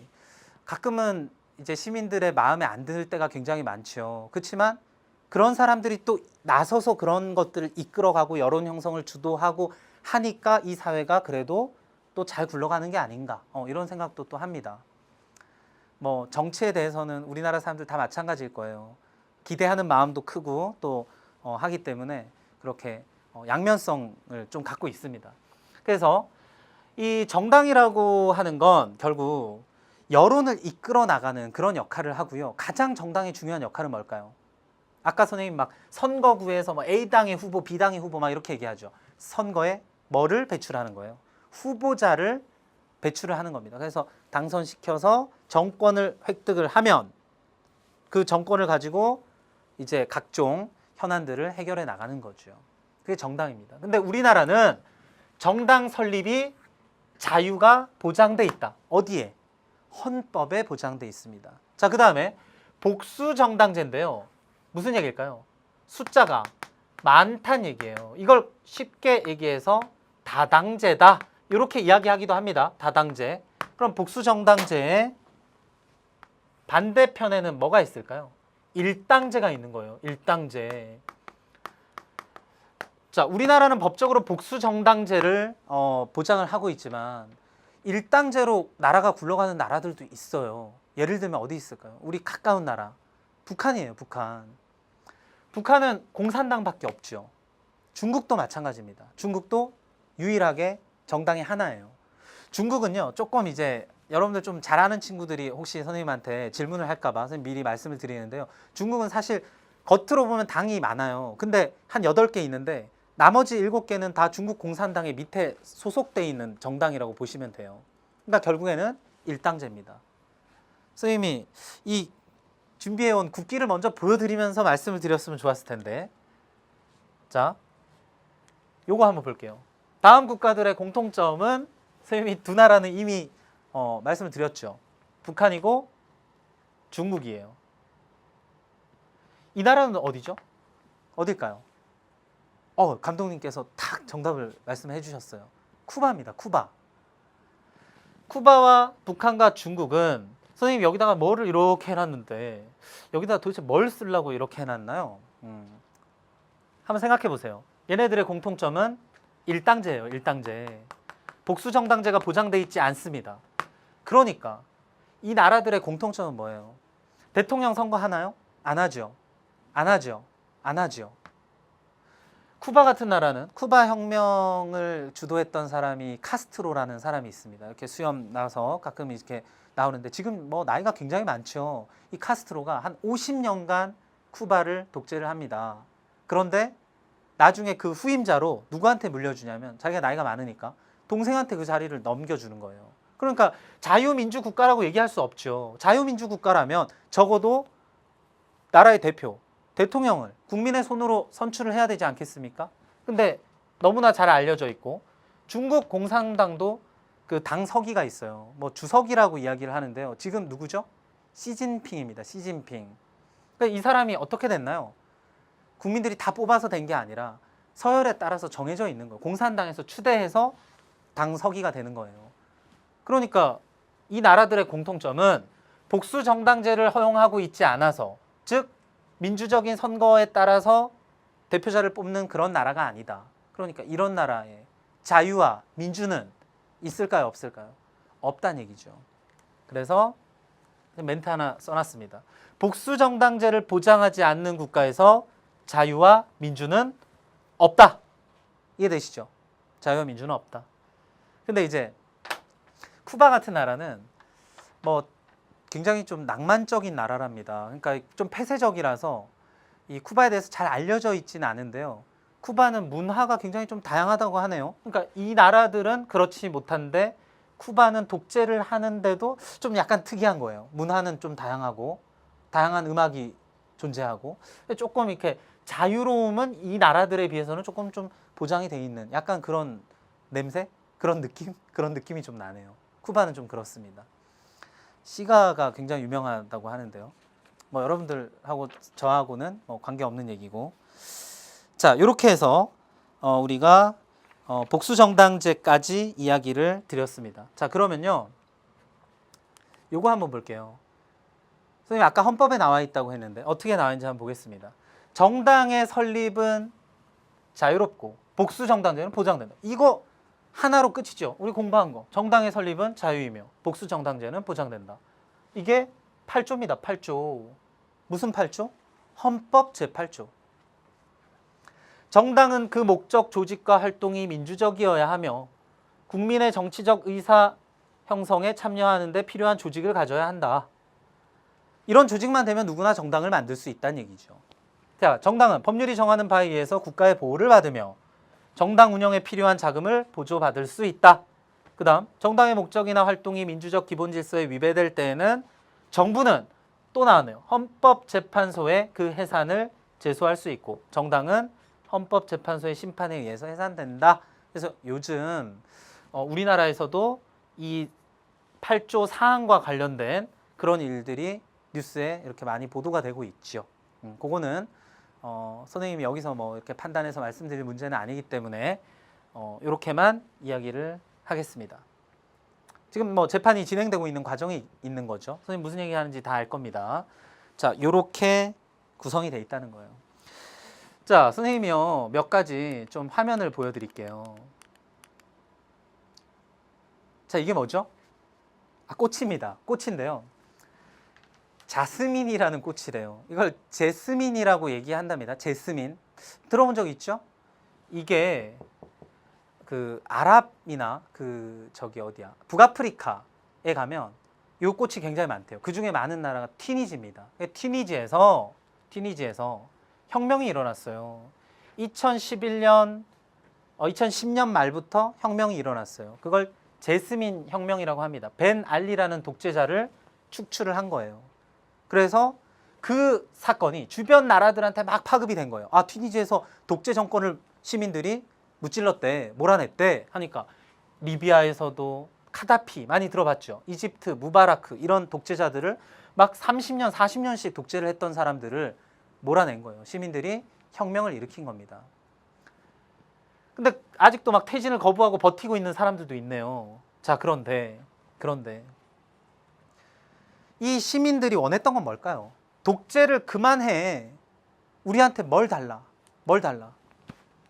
가끔은 이제 시민들의 마음에 안 들 때가 굉장히 많죠. 그렇지만 그런 사람들이 또 나서서 그런 것들을 이끌어가고 여론 형성을 주도하고 하니까 이 사회가 그래도 또 또 잘 굴러가는 게 아닌가 이런 생각도 또 합니다. 뭐 정치에 대해서는 우리나라 사람들 다 마찬가지일 거예요. 기대하는 마음도 크고 또 하기 때문에 그렇게 양면성을 좀 갖고 있습니다. 그래서 이 정당이라고 하는 건 결국 여론을 이끌어 나가는 그런 역할을 하고요. 가장 정당의 중요한 역할은 뭘까요? 아까 선생님 막 선거구에서 뭐 A당의 후보, B당의 후보 막 이렇게 얘기하죠. 선거에 뭐를 배출하는 거예요? 후보자를 배출을 하는 겁니다. 그래서 당선시켜서 정권을 획득을 하면 그 정권을 가지고 이제 각종 현안들을 해결해 나가는 거죠. 그게 정당입니다. 근데 우리나라는 정당 설립이 자유가 보장돼 있다. 어디에? 헌법에 보장돼 있습니다. 자, 그 다음에 복수정당제인데요. 무슨 얘기일까요? 숫자가 많다는 얘기예요. 이걸 쉽게 얘기해서 다당제다. 이렇게 이야기하기도 합니다. 다당제. 그럼 복수정당제의 반대편에는 뭐가 있을까요? 일당제가 있는 거예요. 일당제. 자, 우리나라는 법적으로 복수정당제를 보장을 하고 있지만 일당제로 나라가 굴러가는 나라들도 있어요. 예를 들면 어디 있을까요? 우리 가까운 나라. 북한이에요. 북한. 북한은 공산당밖에 없죠. 중국도 마찬가지입니다. 중국도 유일하게 정당이 하나예요. 중국은요, 조금 이제 여러분들 좀 잘 아는 친구들이 혹시 선생님한테 질문을 할까봐 선생님 미리 말씀을 드리는데요. 중국은 사실 겉으로 보면 당이 많아요. 근데 한 8개 있는데 나머지 7개는 다 중국 공산당의 밑에 소속돼 있는 정당이라고 보시면 돼요. 그러니까 결국에는 일당제입니다. 선생님이 이 준비해온 국기를 먼저 보여드리면서 말씀을 드렸으면 좋았을 텐데. 자, 요거 한번 볼게요. 다음 국가들의 공통점은 선생님이 두 나라는 이미 말씀을 드렸죠. 북한이고 중국이에요. 이 나라는 어디죠? 어딜까요? 감독님께서 탁 정답을 말씀해 주셨어요. 쿠바입니다. 쿠바. 쿠바와 북한과 중국은 선생님 여기다가 뭐를 이렇게 해놨는데 여기다 도대체 뭘 쓰려고 이렇게 해놨나요? 한번 생각해 보세요. 얘네들의 공통점은 일당제예요. 일당제. 복수정당제가 보장돼 있지 않습니다. 그러니까 이 나라들의 공통점은 뭐예요? 대통령 선거 하나요? 안 하죠. 안 하죠. 안 하죠. 쿠바 같은 나라는 쿠바 혁명을 주도했던 사람이 카스트로라는 사람이 있습니다. 이렇게 수염 나서 가끔 이렇게 나오는데 지금 뭐 나이가 굉장히 많죠. 이 카스트로가 한 50년간 쿠바를 독재를 합니다. 그런데 나중에 그 후임자로 누구한테 물려주냐면 자기가 나이가 많으니까 동생한테 그 자리를 넘겨주는 거예요. 그러니까 자유민주 국가라고 얘기할 수 없죠. 자유민주 국가라면 적어도 나라의 대표, 대통령을 국민의 손으로 선출을 해야 되지 않겠습니까? 근데 너무나 잘 알려져 있고 중국 공산당도 그 당 서기가 있어요. 뭐 주석이라고 이야기를 하는데요. 지금 누구죠? 시진핑입니다. 시진핑. 그러니까 이 사람이 어떻게 됐나요? 국민들이 다 뽑아서 된 게 아니라 서열에 따라서 정해져 있는 거예요. 공산당에서 추대해서 당 서기가 되는 거예요. 그러니까 이 나라들의 공통점은 복수정당제를 허용하고 있지 않아서, 즉 민주적인 선거에 따라서 대표자를 뽑는 그런 나라가 아니다. 그러니까 이런 나라에 자유와 민주는 있을까요? 없을까요? 없다는 얘기죠. 그래서 멘트 하나 써놨습니다. 복수정당제를 보장하지 않는 국가에서 자유와 민주는 없다. 이해되시죠? 자유와 민주는 없다. 근데 이제 쿠바 같은 나라는 뭐 굉장히 좀 낭만적인 나라랍니다. 그러니까 좀 폐쇄적이라서 이 쿠바에 대해서 잘 알려져 있지는 않은데요. 쿠바는 문화가 굉장히 좀 다양하다고 하네요. 그러니까 이 나라들은 그렇지 못한데 쿠바는 독재를 하는데도 좀 약간 특이한 거예요. 문화는 좀 다양하고 다양한 음악이 존재하고 조금 이렇게 자유로움은 이 나라들에 비해서는 조금 좀 보장이 돼 있는 약간 그런 냄새? 그런 느낌? 그런 느낌이 좀 나네요. 쿠바는 좀 그렇습니다. 시가가 굉장히 유명하다고 하는데요. 뭐 여러분들하고 저하고는 관계없는 얘기고. 자, 이렇게 해서 우리가 복수정당제까지 이야기를 드렸습니다. 자, 그러면요. 요거 한번 볼게요. 선생님 아까 헌법에 나와 있다고 했는데 어떻게 나와 있는지 한번 보겠습니다. 정당의 설립은 자유롭고 복수정당제는 보장된다. 이거 하나로 끝이죠. 우리 공부한 거. 정당의 설립은 자유이며 복수 정당제는 보장된다. 이게 8조입니다. 8조. 무슨 8조? 헌법 제8조. 정당은 그 목적, 조직과 활동이 민주적이어야 하며 국민의 정치적 의사 형성에 참여하는 데 필요한 조직을 가져야 한다. 이런 조직만 되면 누구나 정당을 만들 수 있다는 얘기죠. 자, 정당은 법률이 정하는 바에 의해서 국가의 보호를 받으며 정당 운영에 필요한 자금을 보조받을 수 있다. 그 다음 정당의 목적이나 활동이 민주적 기본 질서에 위배될 때에는 정부는 또 나왔네요. 헌법재판소에 그 해산을 제소할 수 있고 정당은 헌법재판소의 심판에 의해서 해산된다. 그래서 요즘 우리나라에서도 이 8조 사항과 관련된 그런 일들이 뉴스에 이렇게 많이 보도가 되고 있죠. 그거는 선생님이 여기서 뭐 이렇게 판단해서 말씀드릴 문제는 아니기 때문에 이렇게만 이야기를 하겠습니다. 지금 뭐 재판이 진행되고 있는 과정이 있는 거죠. 선생님 무슨 얘기 하는지 다 알 겁니다. 자, 이렇게 구성이 돼 있다는 거예요. 자, 선생님이요 몇 가지 좀 화면을 보여드릴게요. 자, 이게 뭐죠? 꽃입니다. 꽃인데요. 자스민이라는 꽃이래요. 이걸 제스민이라고 얘기한답니다. 제스민. 들어본 적 있죠? 이게 그 아랍이나 북아프리카에 가면 이 꽃이 굉장히 많대요. 그 중에 많은 나라가 튀니지입니다. 튀니지에서 혁명이 일어났어요. 2010년 말부터 혁명이 일어났어요. 그걸 제스민 혁명이라고 합니다. 벤 알리라는 독재자를 축출을 한 거예요. 그래서 그 사건이 주변 나라들한테 막 파급이 된 거예요. 아, 튀니지에서 독재 정권을 시민들이 무찔렀대, 몰아냈대 하니까 리비아에서도 카다피 많이 들어봤죠. 이집트, 무바라크 이런 독재자들을 막 30년, 40년씩 독재를 했던 사람들을 몰아낸 거예요. 시민들이 혁명을 일으킨 겁니다. 근데 아직도 막 퇴진을 거부하고 버티고 있는 사람들도 있네요. 자, 그런데 이 시민들이 원했던 건 뭘까요? 독재를 그만해. 우리한테 뭘 달라?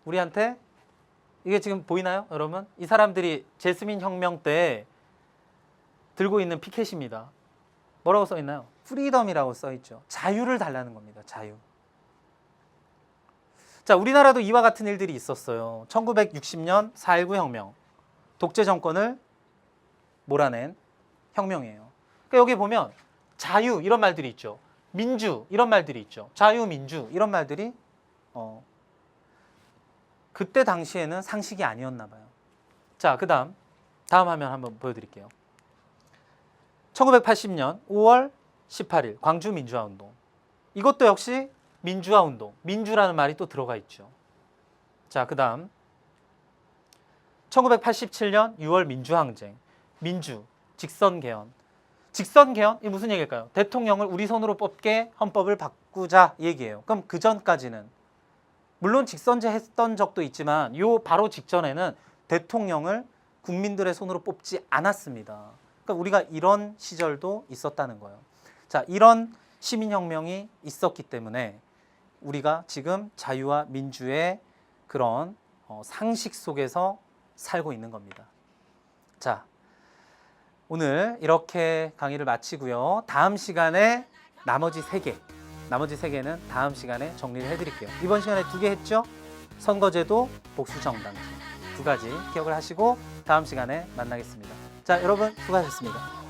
우리한테 이게 지금 보이나요, 여러분? 이 사람들이 제스민 혁명 때 들고 있는 피켓입니다. 뭐라고 써 있나요? 프리덤이라고 써 있죠. 자유를 달라는 겁니다. 자유. 자, 우리나라도 이와 같은 일들이 있었어요. 1960년 4.19 혁명. 독재 정권을 몰아낸 혁명이에요. 그러니까 여기 보면 자유 이런 말들이 있죠. 민주 이런 말들이 있죠. 자유, 민주 이런 말들이 그때 당시에는 상식이 아니었나 봐요. 자, 다음 화면 한번 보여드릴게요. 1980년 5월 18일 광주 민주화 운동. 이것도 역시 민주화 운동, 민주라는 말이 또 들어가 있죠. 자, 그다음 1987년 6월 민주항쟁, 민주, 직선개헌. 직선개헌? 이 무슨 얘기일까요? 대통령을 우리 손으로 뽑게 헌법을 바꾸자 얘기예요. 그럼 그 전까지는 물론 직선제 했던 적도 있지만 요 바로 직전에는 대통령을 국민들의 손으로 뽑지 않았습니다. 그러니까 우리가 이런 시절도 있었다는 거예요. 자, 이런 시민혁명이 있었기 때문에 우리가 지금 자유와 민주의 그런 상식 속에서 살고 있는 겁니다. 자, 오늘 이렇게 강의를 마치고요. 다음 시간에 나머지 3개는 다음 시간에 정리를 해드릴게요. 이번 시간에 2개 했죠? 선거제도, 복수정당제 2가지 기억을 하시고 다음 시간에 만나겠습니다. 자, 여러분 수고하셨습니다.